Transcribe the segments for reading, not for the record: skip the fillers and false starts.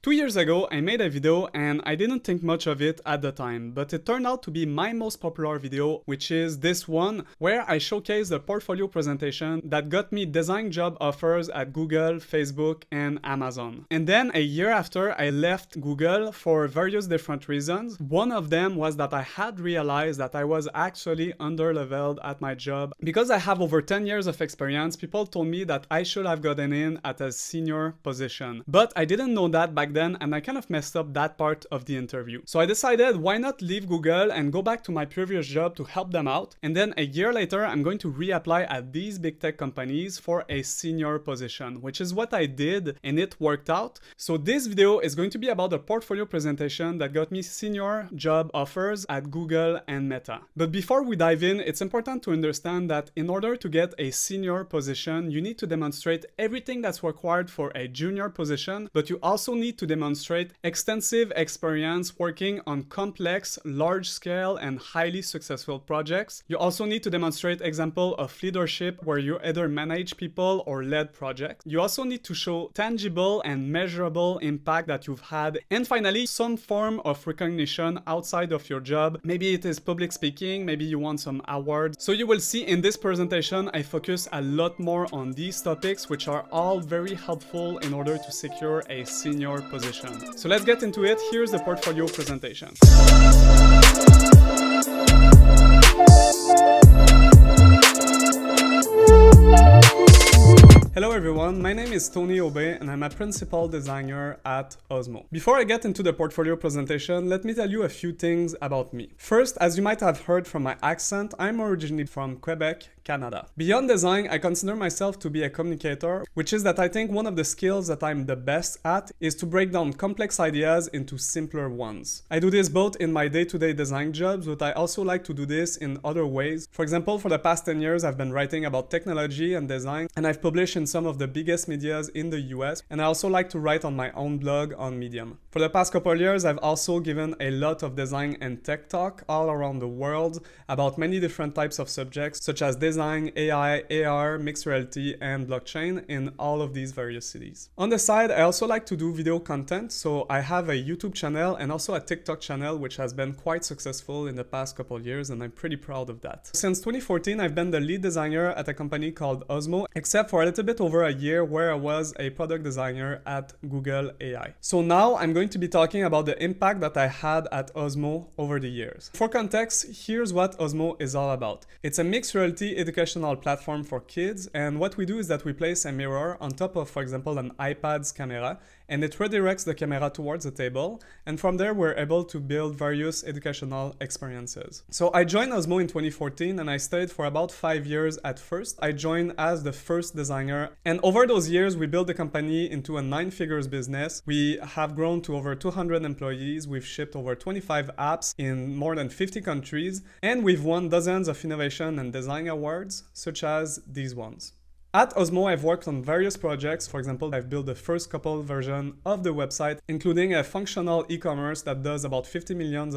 2 years ago, I made a video and I didn't think much of it at the time, but it turned out to be my most popular video, which is this one, where I showcase the portfolio presentation that got me design job offers at Google, Facebook, and Amazon. And then a year after, I left Google for various different reasons. One of them was that I had realized that I was actually underleveled at my job. Because I have over 10 years of experience, people told me that I should have gotten in at a senior position. But I didn't know that back then, and I kind of messed up that part of the interview. So I decided, why not leave Google and go back to my previous job to help them out, and then a year later I'm going to reapply at these big tech companies for a senior position, which is what I did, and it worked out. So this video is going to be about the portfolio presentation that got me senior job offers at Google and Meta. But before we dive in, it's important to understand that in order to get a senior position, you need to demonstrate everything that's required for a junior position, but you also need to demonstrate extensive experience working on complex, large-scale, and highly successful projects. You also need to demonstrate example of leadership where you either manage people or led projects. You also need to show tangible and measurable impact that you've had. And finally, some form of recognition outside of your job. Maybe it is public speaking, maybe you want some awards. So you will see in this presentation, I focus a lot more on these topics, which are all very helpful in order to secure a senior position. So let's get into it. Here's the portfolio presentation. Hello everyone, my name is Tony Aube and I'm a principal designer at Osmo. Before I get into the portfolio presentation, let me tell you a few things about me. First, as you might have heard from my accent, I'm originally from Quebec, Canada. Beyond design, I consider myself to be a communicator, which is that I think one of the skills that I'm the best at is to break down complex ideas into simpler ones. I do this both in my day-to-day design jobs, but I also like to do this in other ways. For example, for the past 10 years, I've been writing about technology and design, and I've published in some of the biggest medias in the US, and I also like to write on my own blog on Medium. For the past couple of years, I've also given a lot of design and tech talk all around the world about many different types of subjects, such as design, AI, AR, mixed reality, and blockchain in all of these various cities. On the side, I also like to do video content, so I have a YouTube channel and also a TikTok channel, which has been quite successful in the past couple of years, and I'm pretty proud of that. Since 2014, I've been the lead designer at a company called Osmo, except for a little bit over a year where I was a product designer at Google AI. So now I'm going to be talking about the impact that I had at Osmo over the years. For context, here's what Osmo is all about. It's a mixed reality educational platform for kids, and what we do is that we place a mirror on top of, for example, an iPad's camera, and it redirects the camera towards the table, and from there we're able to build various educational experiences. So I joined Osmo in 2014 and I stayed for about 5 years at first. I joined as the first designer, and over those years we built the company into a 9-figures business. We have grown to over 200 employees, we've shipped over 25 apps in more than 50 countries, and we've won dozens of innovation and design awards, such as these ones. At Osmo, I've worked on various projects. For example, I've built the first couple version of the website, including a functional e-commerce that does about $50 million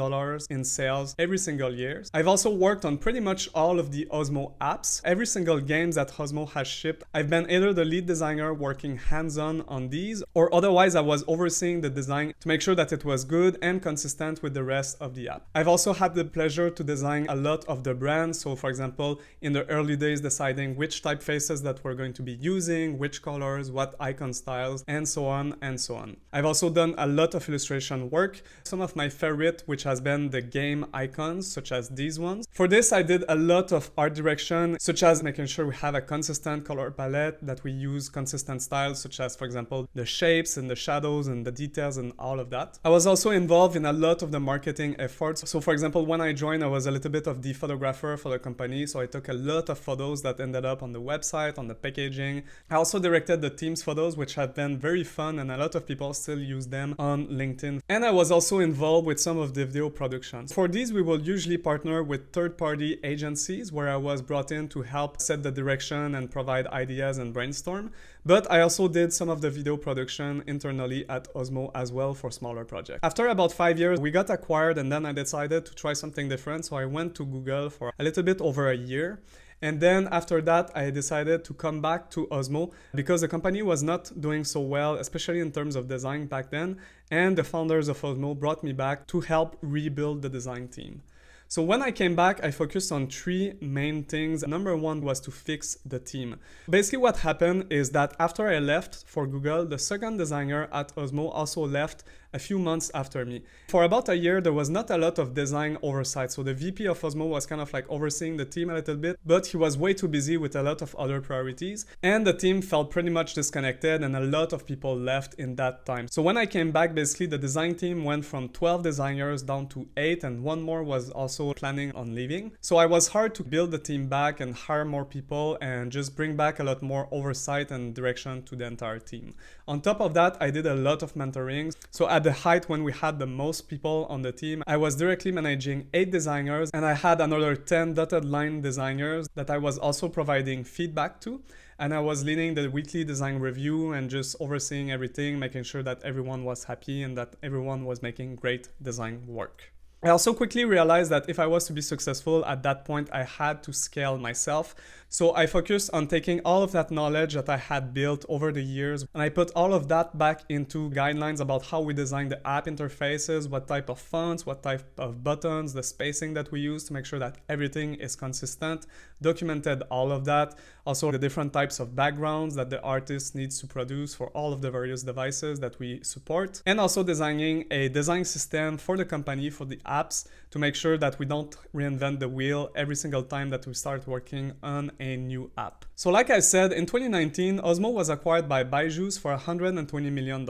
in sales every single year. I've also worked on pretty much all of the Osmo apps. Every single game that Osmo has shipped, I've been either the lead designer working hands-on on these, or otherwise I was overseeing the design to make sure that it was good and consistent with the rest of the app. I've also had the pleasure to design a lot of the brands. So for example, in the early days, deciding which typefaces that we're going to be using, which colors, what icon styles, and so on and so on. I've also done a lot of illustration work. Some of my favorite, which has been the game icons, such as these ones. For this, I did a lot of art direction, such as making sure we have a consistent color palette, that we use consistent styles, such as, for example, the shapes and the shadows and the details and all of that. I was also involved in a lot of the marketing efforts. So for example, when I joined, I was a little bit of the photographer for the company. So I took a lot of photos that ended up on the website, on the packaging. I also directed the team's photos, which have been very fun, and a lot of people still use them on LinkedIn. And I was also involved with some of the video productions. For these, we will usually partner with third-party agencies where I was brought in to help set the direction and provide ideas and brainstorm. But I also did some of the video production internally at Osmo as well for smaller projects. After about 5 years, we got acquired, and then I decided to try something different. So I went to Google for a little bit over a year. And then after that, I decided to come back to Osmo because the company was not doing so well, especially in terms of design back then. And the founders of Osmo brought me back to help rebuild the design team. So when I came back, I focused on three main things. Number one was to fix the team. Basically what happened is that after I left for Google, the second designer at Osmo also left a few months after me. For about a year, there was not a lot of design oversight. So the VP of Osmo was kind of like overseeing the team a little bit, but he was way too busy with a lot of other priorities. And the team felt pretty much disconnected and a lot of people left in that time. So when I came back, basically the design team went from 12 designers down to 8 and one more was also planning on leaving. So I was hard to build the team back and hire more people and just bring back a lot more oversight and direction to the entire team. On top of that, I did a lot of mentoring. So at the height when we had the most people on the team, I was directly managing 8 designers and I had another 10 dotted line designers that I was also providing feedback to. And I was leading the weekly design review and just overseeing everything, making sure that everyone was happy and that everyone was making great design work. I also quickly realized that if I was to be successful at that point, I had to scale myself. So I focused on taking all of that knowledge that I had built over the years and I put all of that back into guidelines about how we design the app interfaces, what type of fonts, what type of buttons, the spacing that we use to make sure that everything is consistent, documented all of that. Also the different types of backgrounds that the artist needs to produce for all of the various devices that we support. And also designing a design system for the company, for the apps, to make sure that we don't reinvent the wheel every single time that we start working on a new app. So like I said, in 2019, Osmo was acquired by Byju's for $120 million.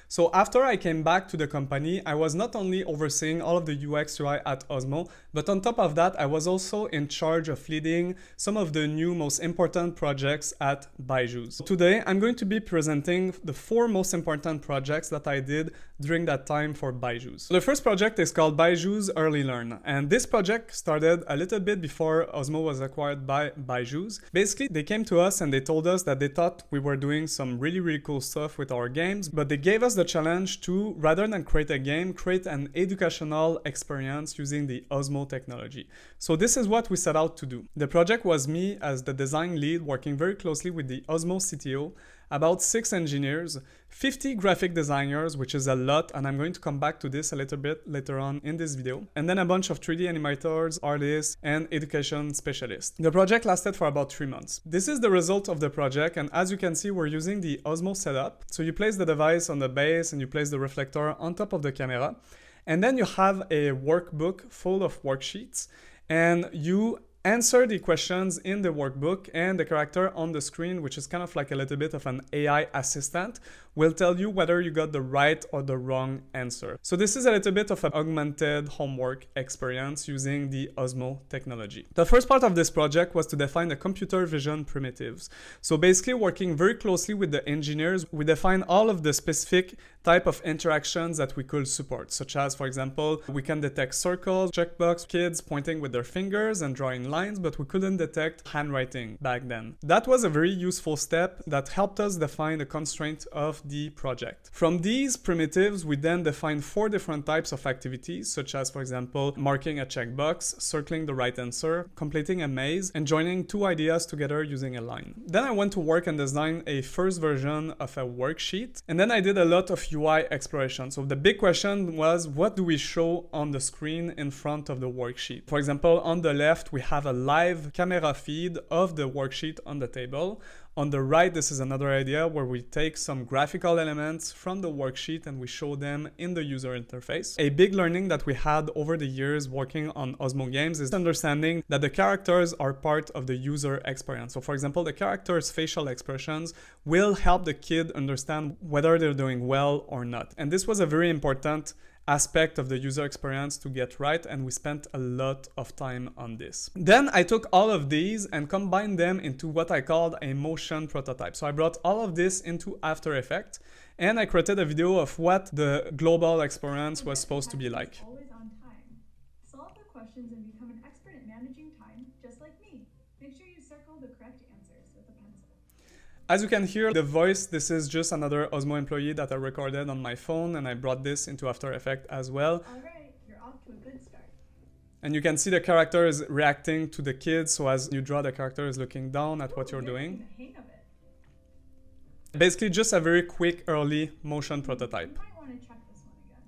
So after I came back to the company, I was not only overseeing all of the UX UI at Osmo, but on top of that, I was also in charge of leading some of the new most important projects at Byju's. Today, I'm going to be presenting the 4 most important projects that I did during that time for Byju's. The first project is called Byju's Early Learn, and this project started a little bit before Osmo was acquired by Byju's. Basically, they came to us and they told us that they thought we were doing some really cool stuff with our games, but they gave us the challenge to, rather than create a game, create an educational experience using the Osmo technology. So this is what we set out to do. The project was me as the design lead working very closely with the Osmo CTO, about 6 engineers, 50 graphic designers, which is a lot, and I'm going to come back to this a little bit later on in this video, and then a bunch of 3D animators, artists, and education specialists. The project lasted for about 3 months. This is the result of the project, and as you can see, we're using the Osmo setup. So you place the device on the base and you place the reflector on top of the camera, and then you have a workbook full of worksheets, and you answer the questions in the workbook, and the character on the screen, which is kind of like a little bit of an AI assistant, will tell you whether you got the right or the wrong answer. So this is a little bit of an augmented homework experience using the Osmo technology. The first part of this project was to define the computer vision primitives. So basically working very closely with the engineers, we define all of the specific type of interactions that we could support, such as, for example, we can detect circles, checkbox, kids pointing with their fingers and drawing lines, but we couldn't detect handwriting back then. That was a very useful step that helped us define the constraint of the project. From these primitives, we then defined 4 different types of activities, such as, for example, marking a checkbox, circling the right answer, completing a maze, and joining 2 ideas together using a line. Then I went to work and designed a first version of a worksheet, and then I did a lot of UI exploration. So the big question was, what do we show on the screen in front of the worksheet? For example, on the left, we have a live camera feed of the worksheet on the table. On the right, this is another idea where we take some graphical elements from the worksheet and we show them in the user interface. A big learning that we had over the years working on Osmo games is understanding that the characters are part of the user experience. So for example, the character's facial expressions will help the kid understand whether they're doing well or not. And this was a very important aspect of the user experience to get right, and we spent a lot of time on this. Then I took all of these and combined them into what I called a motion prototype. So I brought all of this into After Effects and I created a video of what the global experience was supposed to be like. Always on time. Solve the questions and become an expert at managing time, just like me. Make sure you circle the correct answers with a pencil. As you can hear the voice, this is just another Osmo employee that I recorded on my phone, and I brought this into After Effects as well. All right, you're off to a good start. And you can see the character is reacting to the kids, so as you draw, the character is looking down at what you're doing. The hang of it. Basically just a very quick early motion prototype. You might want to check this one again.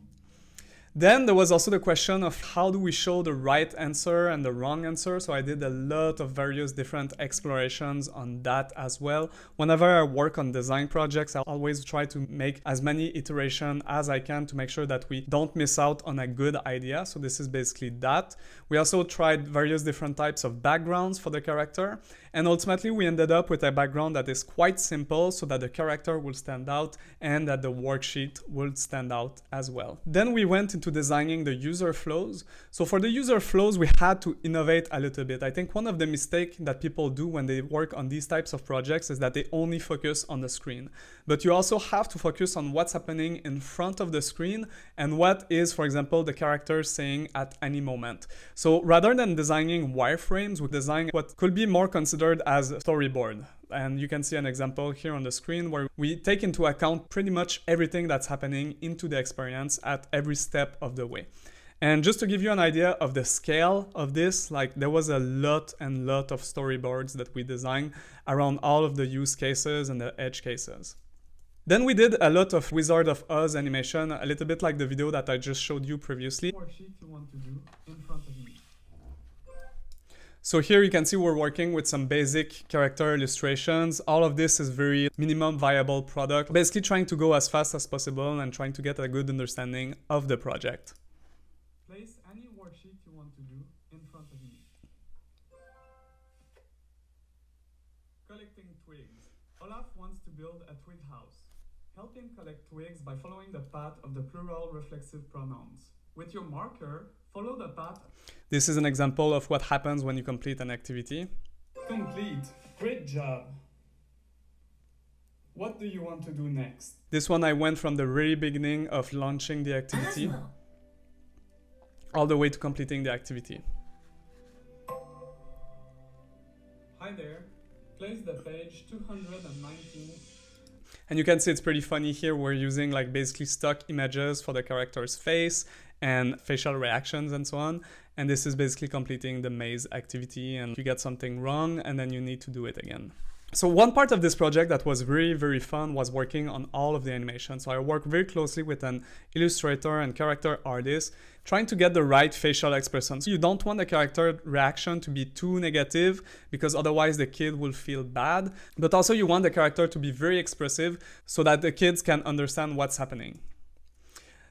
Then there was also the question of how do we show the right answer and the wrong answer. So I did a lot of various different explorations on that as well. Whenever I work on design projects, I always try to make as many iterations as I can to make sure that we don't miss out on a good idea. So this is basically that. We also tried various different types of backgrounds for the character. And ultimately we ended up with a background that is quite simple so that the character will stand out and that the worksheet will stand out as well. Then we went into designing the user flows. So for the user flows, we had to innovate a little bit. I think one of the mistakes that people do when they work on these types of projects is that they only focus on the screen. But you also have to focus on what's happening in front of the screen and what is, for example, the character saying at any moment. So rather than designing wireframes, we design what could be more considered as a storyboard. And you can see an example here on the screen where we take into account pretty much everything that's happening into the experience at every step of the way. And just to give you an idea of the scale of this, like there was a lot and lot of storyboards that we designed around all of the use cases and the edge cases. Then we did a lot of Wizard of Oz animation, a little bit like the video that I just showed you previously. Worksheet you want to do in front of you. So here you can see we're working with some basic character illustrations. All of this is very minimum viable product, basically trying to go as fast as possible and trying to get a good understanding of the project. Place any worksheet you want to do in front of you. Collecting twigs. Olaf wants to build a twig house. Help him collect twigs by following the path of the plural reflexive pronouns. With your marker, follow the path. This is an example of what happens when you complete an activity. Complete. Great job. What do you want to do next? This one I went from the very beginning of launching the activity all the way to completing the activity. Hi there. Place the page 219. And you can see it's pretty funny here. We're using like basically stock images for the character's face and facial reactions and so on. And this is basically completing the maze activity, and you get something wrong and then you need to do it again. So one part of this project that was very, very fun was working on all of the animation. So I worked very closely with an illustrator and character artist, trying to get the right facial expression. So you don't want the character reaction to be too negative because otherwise the kid will feel bad. But also you want the character to be very expressive so that the kids can understand what's happening.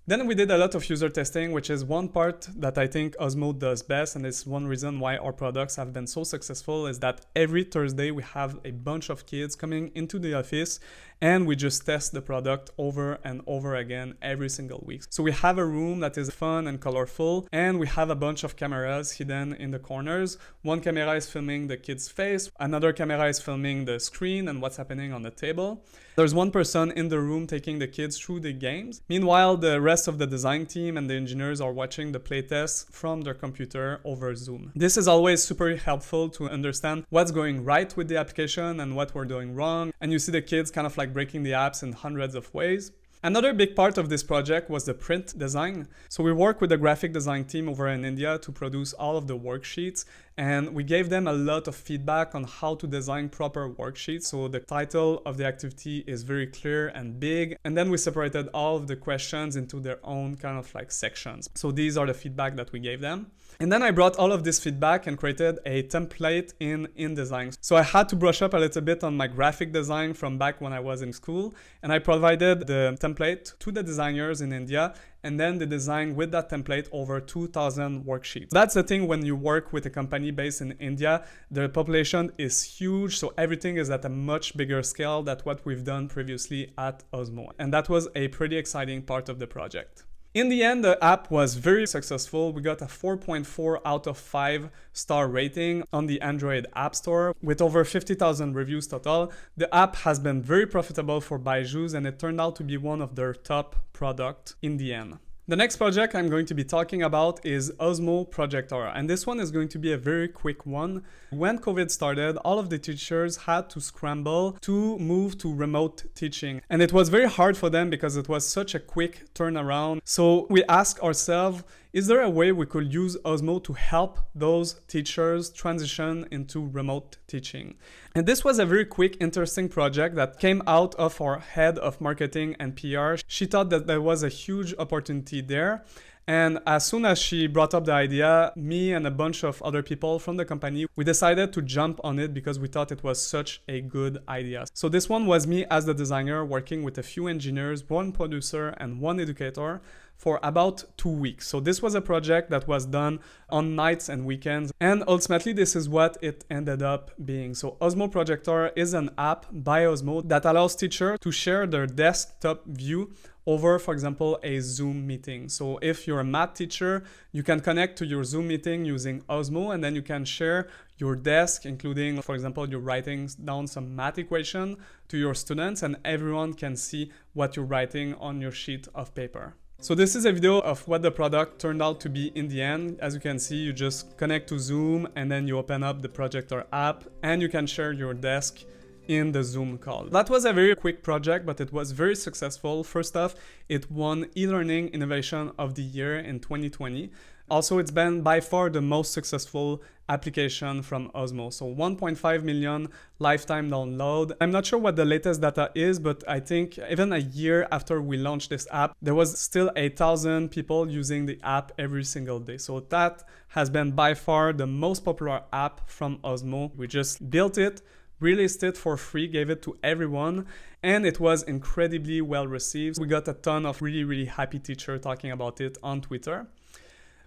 Then we did a lot of user testing, which is one part that I think Osmo does best, and it's one reason why our products have been so successful, is that every Thursday we have a bunch of kids coming into the office and we just test the product over and over again every single week. So we have a room that is fun and colorful, and we have a bunch of cameras hidden in the corners. One camera is filming the kid's face, another camera is filming the screen and what's happening on the table. There's one person in the room taking the kids through the games. Meanwhile, the rest of the design team and the engineers are watching the playtests from their computer over Zoom. This is always super helpful to understand what's going right with the application and what we're doing wrong. And you see the kids kind of like breaking the apps in hundreds of ways. Another big part of this project was the print design. So we worked with the graphic design team over in India to produce all of the worksheets, and we gave them a lot of feedback on how to design proper worksheets. So the title of the activity is very clear and big, and then we separated all of the questions into their own kind of like sections. So these are the feedback that we gave them. And then I brought all of this feedback and created a template in InDesign. So I had to brush up a little bit on my graphic design from back when I was in school, and I provided the template to the designers in India, and then they designed with that template over 2,000 worksheets. That's the thing when you work with a company based in India, the population is huge, so everything is at a much bigger scale than what we've done previously at Osmo. And that was a pretty exciting part of the project. In the end, the app was very successful. We got a 4.4 out of 5 star rating on the Android App Store with over 50,000 reviews total. The app has been very profitable for Byju's, and it turned out to be one of their top products in the end. The next project I'm going to be talking about is Osmo Projector, and this one is going to be a very quick one. When COVID started, all of the teachers had to scramble to move to remote teaching, and it was very hard for them because it was such a quick turnaround. So we asked ourselves is there a way we could use Osmo to help those teachers transition into remote teaching? And this was a very quick, interesting project that came out of our head of marketing and PR. She thought that there was a huge opportunity there. And as soon as she brought up the idea, me and a bunch of other people from the company, we decided to jump on it because we thought it was such a good idea. So this one was me as the designer working with a few engineers, one producer and one educator for about 2 weeks. So this was a project that was done on nights and weekends. And ultimately, this is what it ended up being. So Osmo Projector is an app by Osmo that allows teachers to share their desktop view over, for example, a Zoom meeting. So if you're a math teacher, you can connect to your Zoom meeting using Osmo, and then you can share your desk, including, for example, you're writing down some math equation to your students, and everyone can see what you're writing on your sheet of paper. So this is a video of what the product turned out to be in the end. As you can see, you just connect to Zoom and then you open up the Projector app and you can share your desk in the Zoom call. That was a very quick project, but it was very successful. First off, it won e-learning innovation of the year in 2020. Also, it's been by far the most successful application from Osmo. So 1.5 million lifetime download. I'm not sure what the latest data is, but I think even a year after we launched this app, there was still 1,000 people using the app every single day. So that has been by far the most popular app from Osmo. We just built it, released it for free, gave it to everyone, and it was incredibly well received. We got a ton of really happy teachers talking about it on Twitter.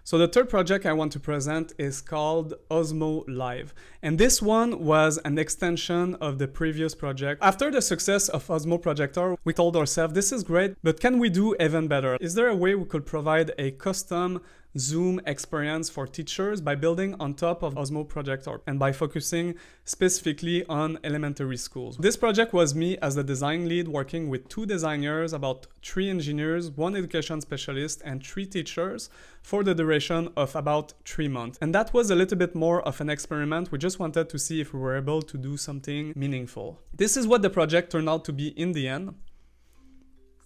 So the third project I want to present is called Osmo Live. And this one was an extension of the previous project. After the success of Osmo Projector, we told ourselves, this is great, but can we do even better? Is there a way we could provide a custom Zoom experience for teachers by building on top of Osmo Projector and by focusing specifically on elementary schools? This project was me as the design lead working with 2 designers, about 3 engineers, 1 education specialist, and 3 teachers for the duration of about 3 months. And that was a little bit more of an experiment. We just wanted to see if we were able to do something meaningful. This is what the project turned out to be in the end.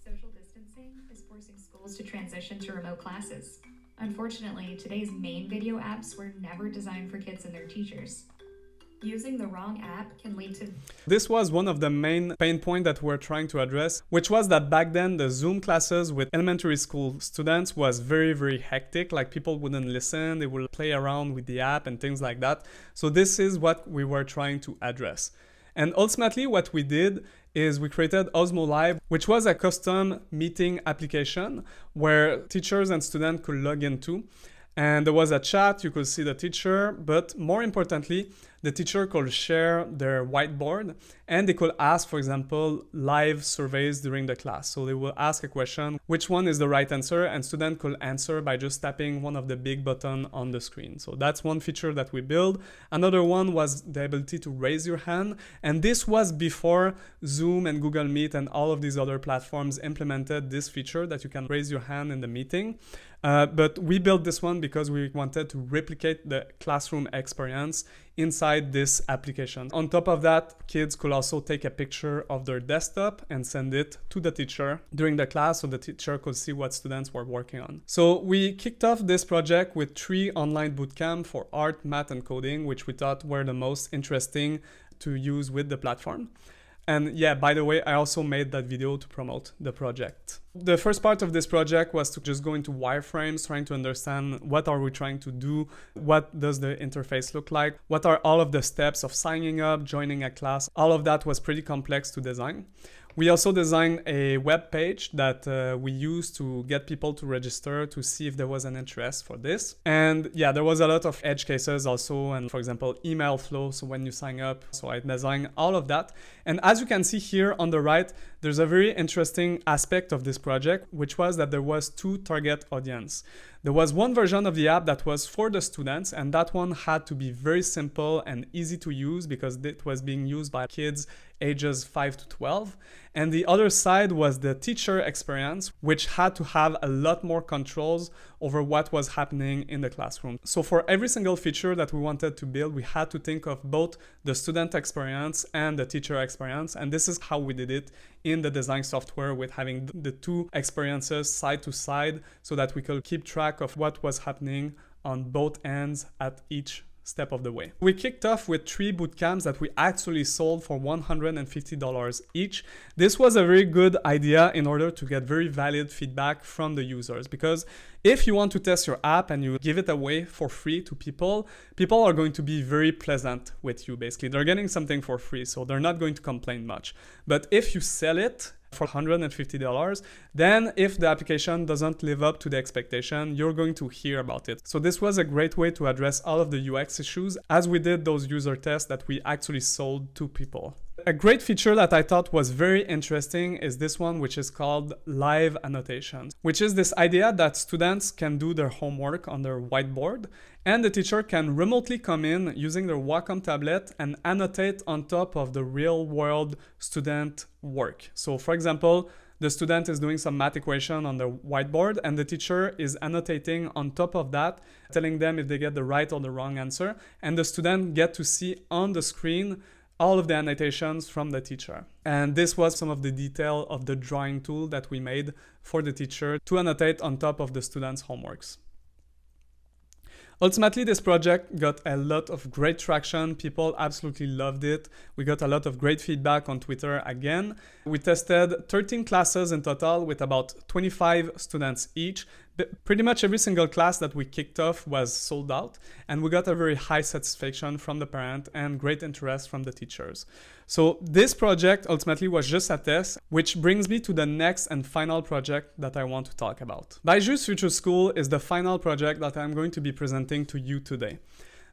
Social distancing is forcing schools to transition to remote classes. Unfortunately, today's main video apps were never designed for kids and their teachers. Using the wrong app can lead to... This was one of the main pain points that we're trying to address, which was that back then the Zoom classes with elementary school students was very hectic. Like, people wouldn't listen, they would play around with the app and things like that. So this is what we were trying to address. And ultimately what we did is we created Osmo Live, which was a custom meeting application where teachers and students could log into. And there was a chat, you could see the teacher, but more importantly, the teacher could share their whiteboard and they could ask, for example, live surveys during the class. So they will ask a question, which one is the right answer? And student could answer by just tapping one of the big buttons on the screen. So that's one feature that we built. Another one was the ability to raise your hand. And this was before Zoom and Google Meet and all of these other platforms implemented this feature that you can raise your hand in the meeting. But we built this one because we wanted to replicate the classroom experience inside this application. On top of that, kids could also take a picture of their desktop and send it to the teacher during the class so the teacher could see what students were working on. So we kicked off this project with 3 online bootcamps for art, math, and coding, which we thought were the most interesting to use with the platform. And yeah, by the way, I also made that video to promote the project. The first part of this project was to just go into wireframes, trying to understand what are we trying to do, what does the interface look like, what are all of the steps of signing up, joining a class. All of that was pretty complex to design. We also designed a web page that we used to get people to register to see if there was an interest for this. And yeah, there was a lot of edge cases also, and for example, email flow. So when you sign up, so I designed all of that. And as you can see here on the right, there's a very interesting aspect of this project, which was that there was 2 target audience. There was one version of the app that was for the students, and that one had to be very simple and easy to use because it was being used by kids ages 5 to 12. And the other side was the teacher experience, which had to have a lot more controls over what was happening in the classroom. So for every single feature that we wanted to build, we had to think of both the student experience and the teacher experience. And this is how we did it in the design software, with having the two experiences side to side so that we could keep track of what was happening on both ends at each step of the way. We kicked off with 3 bootcamps that we actually sold for $150 each. This was a very good idea in order to get very valid feedback from the users, because if you want to test your app and you give it away for free to people are going to be very pleasant with you. Basically, they're getting something for free, so they're not going to complain much. But if you sell it for $150, then if the application doesn't live up to the expectation, you're going to hear about it. So this was a great way to address all of the UX issues as we did those user tests that we actually sold to people. A great feature that I thought was very interesting is this one, which is called live annotations, which is this idea that students can do their homework on their whiteboard and the teacher can remotely come in using their Wacom tablet and annotate on top of the real world student work. So for example, the student is doing some math equation on the whiteboard and the teacher is annotating on top of that, telling them if they get the right or the wrong answer, and the student get to see on the screen all of the annotations from the teacher. And this was some of the detail of the drawing tool that we made for the teacher to annotate on top of the students' homeworks. Ultimately, this project got a lot of great traction. People absolutely loved it. We got a lot of great feedback on Twitter again. We tested 13 classes in total with about 25 students each. Pretty much every single class that we kicked off was sold out, and we got a very high satisfaction from the parent and great interest from the teachers. So this project ultimately was just a test, which brings me to the next and final project that I want to talk about. Byju's Future School is the final project that I'm going to be presenting to you today.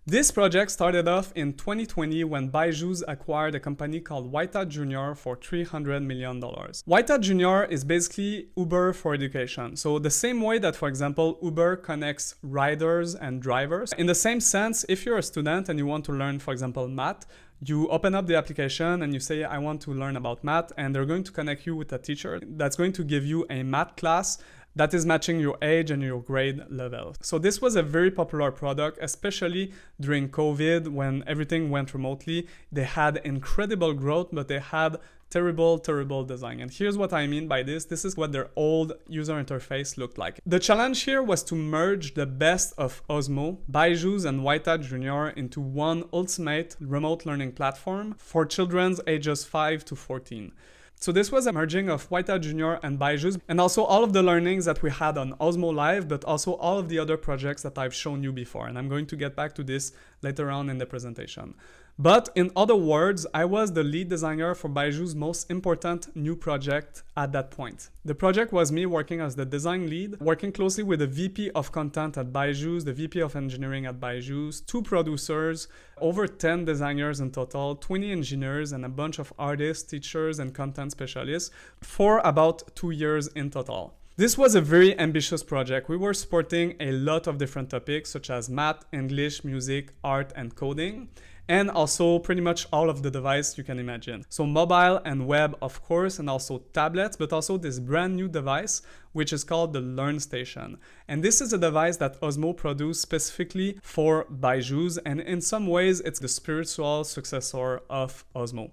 This project started off in 2020 when Byju's acquired a company called White Hat Junior for $300 million. White Hat Junior is basically Uber for education. So the same way that, for example, Uber connects riders and drivers. In the same sense, if you're a student and you want to learn, for example, math, you open up the application and you say, I want to learn about math, and they're going to connect you with a teacher that's going to give you a math class that is matching your age and your grade level. So this was a very popular product, especially during COVID when everything went remotely. They had incredible growth, but they had terrible design. And here's what I mean by this. This is what their old user interface looked like. The challenge here was to merge the best of Osmo, Byju's, and White Hat Junior into one ultimate remote learning platform for children's ages 5 to 14. So this was a merging of White Hat Junior and Byju's, and also all of the learnings that we had on Osmo Live, but also all of the other projects that I've shown you before. And I'm going to get back to this later on in the presentation. But in other words, I was the lead designer for Byju's most important new project at that point. The project was me working as the design lead, working closely with the VP of content at Byju's, the VP of engineering at Byju's, 2 producers, over 10 designers in total, 20 engineers, and a bunch of artists, teachers, and content specialists for about 2 years in total. This was a very ambitious project. We were supporting a lot of different topics such as math, English, music, art, and coding, and also pretty much all of the devices you can imagine. So mobile and web, of course, and also tablets, but also this brand new device, which is called the Learn Station. And this is a device that Osmo produced specifically for Byju's, and in some ways, it's the spiritual successor of Osmo.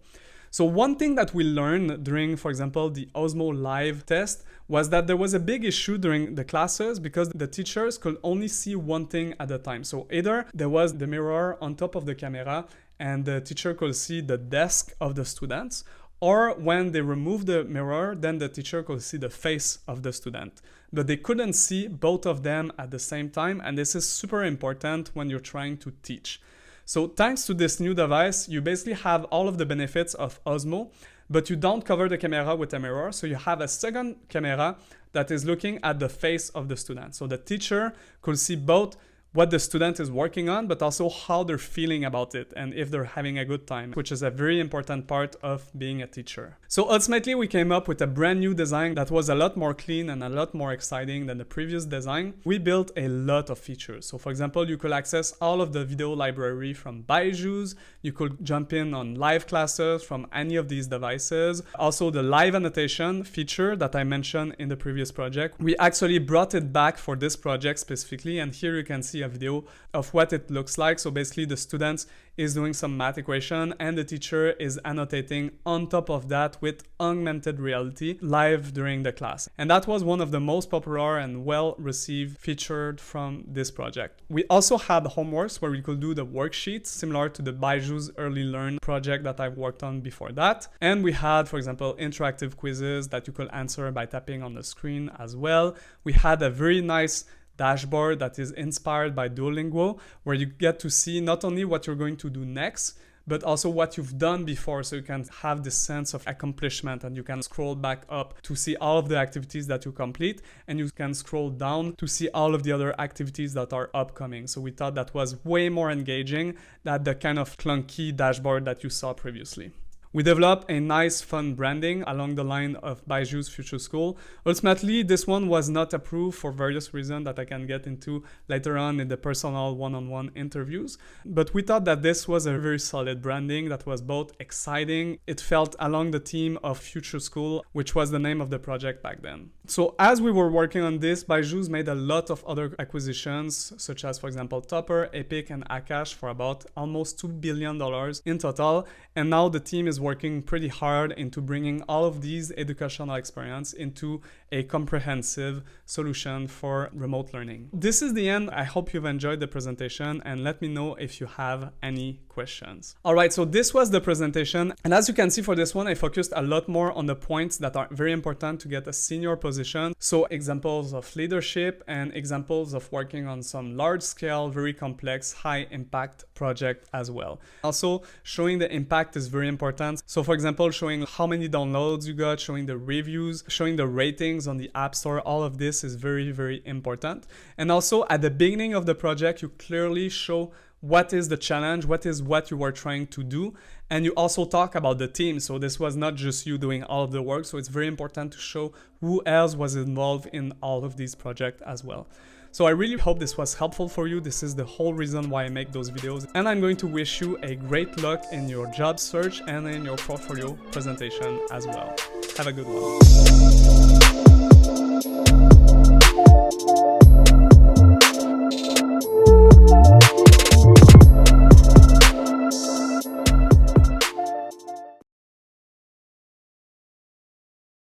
So one thing that we learned during, for example, the Osmo Live test was that there was a big issue during the classes because the teachers could only see one thing at a time. So either there was the mirror on top of the camera and the teacher could see the desk of the students, or when they removed the mirror, then the teacher could see the face of the student. But they couldn't see both of them at the same time, and this is super important when you're trying to teach. So thanks to this new device, you basically have all of the benefits of Osmo, but you don't cover the camera with a mirror. So you have a second camera that is looking at the face of the student. So the teacher could see both what the student is working on, but also how they're feeling about it and if they're having a good time, which is a very important part of being a teacher. So ultimately, we came up with a brand new design that was a lot more clean and a lot more exciting than the previous design. We built a lot of features. So for example, you could access all of the video library from Byju's. You could jump in on live classes from any of these devices. Also the live annotation feature that I mentioned in the previous project, we actually brought it back for this project specifically, and here you can see a video of what it looks like. So basically the student is doing some math equation and the teacher is annotating on top of that with augmented reality live during the class. And that was one of the most popular and well received featured from this project. We also had homeworks where we could do the worksheets similar to the Byju's Early Learn project that I've worked on before that. And we had, for example, interactive quizzes that you could answer by tapping on the screen as well. We had a very nice dashboard that is inspired by Duolingo, where you get to see not only what you're going to do next, but also what you've done before, so you can have this sense of accomplishment, and you can scroll back up to see all of the activities that you complete, and you can scroll down to see all of the other activities that are upcoming. So we thought that was way more engaging than the kind of clunky dashboard that you saw previously. We developed a nice fun branding along the line of Byju's Future School. Ultimately, this one was not approved for various reasons that I can get into later on in the personal one-on-one interviews. But we thought that this was a very solid branding that was both exciting. It felt along the theme of Future School, which was the name of the project back then. So as we were working on this, Byju's made a lot of other acquisitions, such as, for example, Topper, Epic, and Akash for about almost $2 billion in total. And now the team is working pretty hard into bringing all of these educational experience into a comprehensive solution for remote learning. This is the end. I hope you've enjoyed the presentation, and let me know if you have any questions. All right, so this was the presentation. And as you can see for this one, I focused a lot more on the points that are very important to get a senior position. So examples of leadership and examples of working on some large scale, very complex, high impact project as well. Also, showing the impact is very important. So for example, showing how many downloads you got, showing the reviews, showing the ratings on the App Store, all of this is very, very important. And also at the beginning of the project, you clearly show what is the challenge, what you were trying to do, and you also talk about the team. So this was not just you doing all of the work, so it's very important to show who else was involved in all of these projects as well. So I really hope this was helpful for you. This is the whole reason why I make those videos, and I'm going to wish you a great luck in your job search and in your portfolio presentation as well. Have a good one.